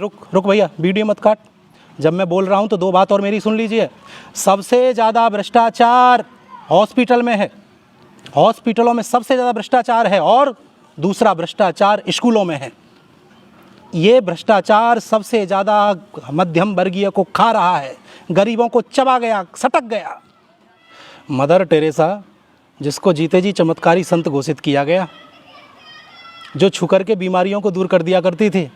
रुक भैया, वीडियो मत काट। जब मैं बोल रहा हूँ तो दो बात और मेरी सुन लीजिए। सबसे ज़्यादा भ्रष्टाचार हॉस्पिटल में है, हॉस्पिटलों में सबसे ज़्यादा भ्रष्टाचार है, और दूसरा भ्रष्टाचार स्कूलों में है। ये भ्रष्टाचार सबसे ज़्यादा मध्यम वर्गीय को खा रहा है, गरीबों को चबा गया, सटक गया। मदर टेरेसा, जिसको जीते जी चमत्कारी संत घोषित किया गया, जो छूकर के बीमारियों को दूर कर दिया करती थी,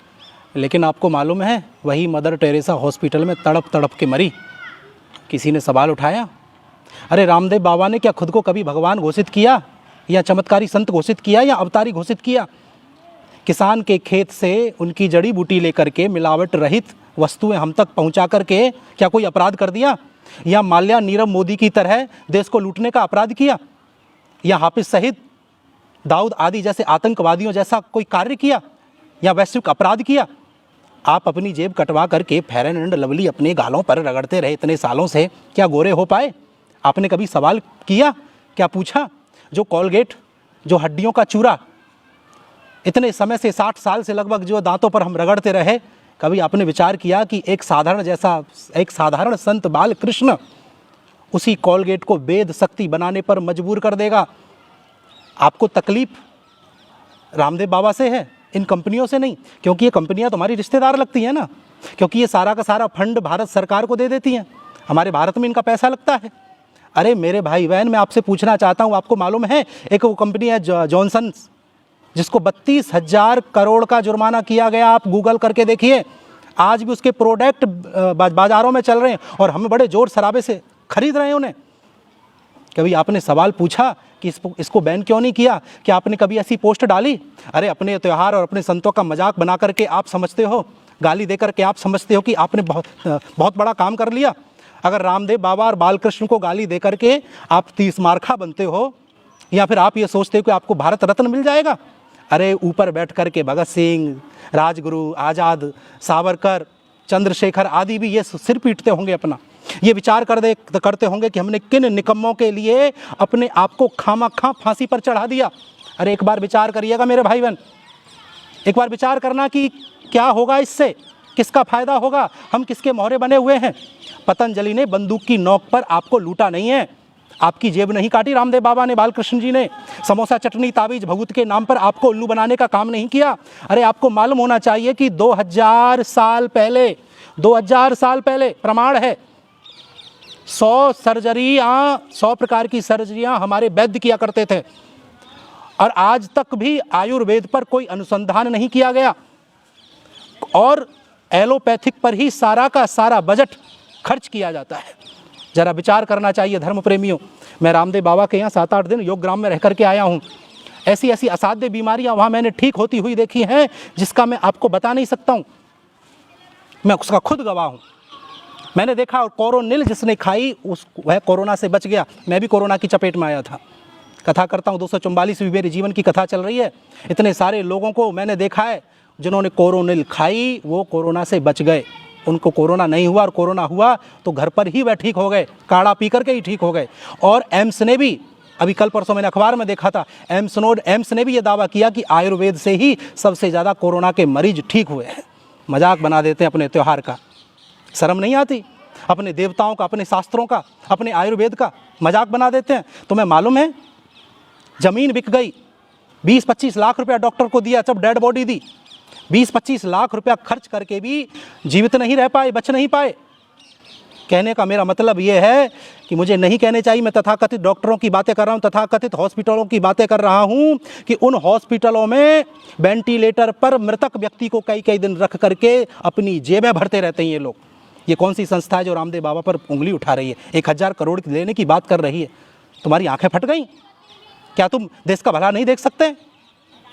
लेकिन आपको मालूम है वही मदर टेरेसा हॉस्पिटल में तड़प तड़प के मरी। किसी ने सवाल उठाया, अरे रामदेव बाबा ने क्या खुद को कभी भगवान घोषित किया, या चमत्कारी संत घोषित किया, या अवतारी घोषित किया? किसान के खेत से उनकी जड़ी बूटी लेकर के मिलावट रहित वस्तुएं हम तक पहुंचा करके क्या कोई अपराध कर दिया? या माल्या नीरव मोदी की तरह देश को लूटने का अपराध किया? या हाफिज सईद, दाऊद आदि जैसे आतंकवादियों जैसा कोई कार्य किया, या वैश्विक अपराध किया? आप अपनी जेब कटवा करके फेयर एंड लवली अपने गालों पर रगड़ते रहे इतने सालों से, क्या गोरे हो पाए? आपने कभी सवाल किया, क्या पूछा? जो कोलगेट, जो हड्डियों का चूरा इतने समय से 60 साल से लगभग जो दांतों पर हम रगड़ते रहे, कभी आपने विचार किया कि एक साधारण संत बाल कृष्ण उसी कोलगेट को वेद शक्ति बनाने पर मजबूर कर देगा? आपको तकलीफ रामदेव बाबा से है, इन कंपनियों से नहीं, क्योंकि ये कंपनियां तुम्हारी रिश्तेदार लगती हैं ना, क्योंकि ये सारा का सारा फंड भारत सरकार को दे देती हैं, हमारे भारत में इनका पैसा लगता है। अरे मेरे भाई बहन, मैं आपसे पूछना चाहता हूँ, आपको मालूम है एक वो कंपनी है जॉनसन, जिसको 32,000 करोड़ का जुर्माना किया गया? आप गूगल करके देखिए, आज भी उसके प्रोडक्ट बाजारों में चल रहे हैं और हम बड़े जोर शराबे से खरीद रहे हैं उन्हें। कभी आपने सवाल पूछा कि इसको बैन क्यों नहीं किया? क्या आपने कभी ऐसी पोस्ट डाली? अरे अपने त्यौहार और अपने संतों का मजाक बना करके आप समझते हो, गाली दे करके आप समझते हो कि आपने बहुत बड़ा काम कर लिया। अगर रामदेव बाबा और बालकृष्ण को गाली दे करके आप 30 मार्खा बनते हो, या फिर आप ये सोचते हो कि आपको भारत रत्न मिल जाएगा? अरे ऊपर बैठ करके भगत सिंह, राजगुरु, आज़ाद, सावरकर, चंद्रशेखर आदि भी ये सिर पीटते होंगे अपना, ये विचार करते होंगे कि हमने किन निकम्मों के लिए अपने आप को खामखा फांसी पर चढ़ा दिया। अरे एक बार विचार करिएगा मेरे भाई बहन, एक बार विचार करना कि क्या होगा इससे, किसका फायदा होगा, हम किसके मोहरे बने हुए हैं। पतंजलि ने बंदूक की नोक पर आपको लूटा नहीं है, आपकी जेब नहीं काटी रामदेव बाबा ने, बालकृष्ण जी ने समोसा चटनी ताबीज भभूत के नाम पर आपको उल्लू बनाने का काम नहीं किया। अरे आपको मालूम होना चाहिए कि 2000 साल पहले प्रमाण है, 100 प्रकार की सर्जरियां हमारे वैद्य किया करते थे, और आज तक भी आयुर्वेद पर कोई अनुसंधान नहीं किया गया, और एलोपैथिक पर ही सारा का सारा बजट खर्च किया जाता है। जरा विचार करना चाहिए धर्म प्रेमियों। मैं रामदेव बाबा के यहाँ 7-8 दिन योग ग्राम में रह करके आया हूँ। ऐसी ऐसी असाध्य बीमारियाँ वहाँ मैंने ठीक होती हुई देखी हैं, जिसका मैं आपको बता नहीं सकता हूँ, मैं उसका खुद गवाह हूँ। मैंने देखा, और कोरोनिल जिसने खाई वह कोरोना से बच गया। मैं भी कोरोना की चपेट में आया था। कथा करता हूँ, 244वीं मेरी जीवन की कथा चल रही है। इतने सारे लोगों को मैंने देखा है जिन्होंने कोरोनिल खाई, वो कोरोना से बच गए, उनको कोरोना नहीं हुआ, और कोरोना हुआ तो घर पर ही वह ठीक हो गए, काढ़ा पी करके ही ठीक हो गए। और एम्स ने भी, अभी कल परसों मैंने अखबार में देखा था, एम्स ने भी ये दावा किया कि आयुर्वेद से ही सबसे ज़्यादा कोरोना के मरीज ठीक हुए हैं। मजाक बना देते हैं अपने त्यौहार का, शर्म नहीं आती? अपने देवताओं का, अपने शास्त्रों का, अपने आयुर्वेद का मजाक बना देते हैं। तुम्हें मालूम है ज़मीन बिक गई, 20-25 लाख रुपया डॉक्टर को दिया, जब डेड बॉडी दी, 20-25 लाख रुपया खर्च करके भी जीवित नहीं रह पाए, बच नहीं पाए। कहने का मेरा मतलब ये है कि मुझे नहीं कहने चाहिए, मैं तथाकथित डॉक्टरों की बातें कर रहा हूँ, तथाकथित हॉस्पिटलों की बातें कर रहा हूँ, कि उन हॉस्पिटलों में वेंटिलेटर पर मृतक व्यक्ति को कई कई दिन रख करके अपनी जेबें भरते रहते हैं ये लोग। ये कौन सी संस्था है जो रामदेव बाबा पर उंगली उठा रही है, 1000 करोड़ लेने की बात कर रही है? तुम्हारी आंखें फट गई? क्या तुम देश का भला नहीं देख सकते?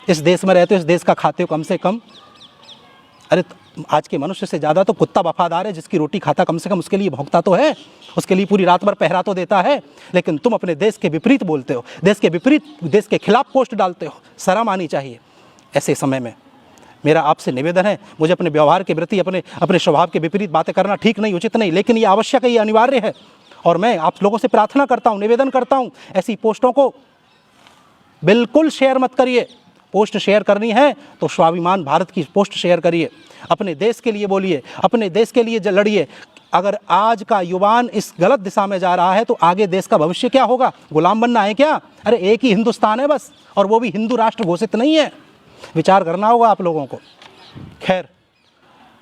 इस देश में रहते हो, इस देश का खाते हो कम से कम। अरे आज के मनुष्य से ज़्यादा तो कुत्ता वफादार है, जिसकी रोटी खाता कम से कम उसके लिए भौंकता तो है, उसके लिए पूरी रात भर पहरा तो देता है। लेकिन तुम अपने देश के विपरीत बोलते हो, देश के खिलाफ पोस्ट डालते हो। शर्म आनी चाहिए। ऐसे समय में मेरा आपसे निवेदन है, मुझे अपने व्यवहार के प्रति, अपने स्वभाव के विपरीत बातें करना ठीक नहीं, उचित नहीं, लेकिन ये आवश्यक है, ये अनिवार्य है। और मैं आप लोगों से प्रार्थना करता हूँ, निवेदन करता हूँ, ऐसी पोस्टों को बिल्कुल शेयर मत करिए। पोस्ट शेयर करनी है तो स्वाभिमान भारत की पोस्ट शेयर करिए। अपने देश के लिए बोलिए, अपने देश के लिए लड़िए। अगर आज का युवान इस गलत दिशा में जा रहा है तो आगे देश का भविष्य क्या होगा? गुलाम बनना है क्या? अरे एक ही हिंदुस्तान है बस, और वो भी हिंदू राष्ट्र घोषित नहीं है। विचार करना होगा आप लोगों को। खैर,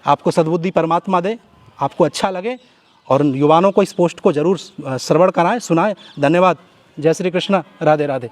आपको सद्बुद्धि परमात्मा दे, आपको अच्छा लगे, और युवाओं को इस पोस्ट को जरूर श्रवण कराएं, सुनाएं। धन्यवाद। जय श्री कृष्ण। राधे राधे।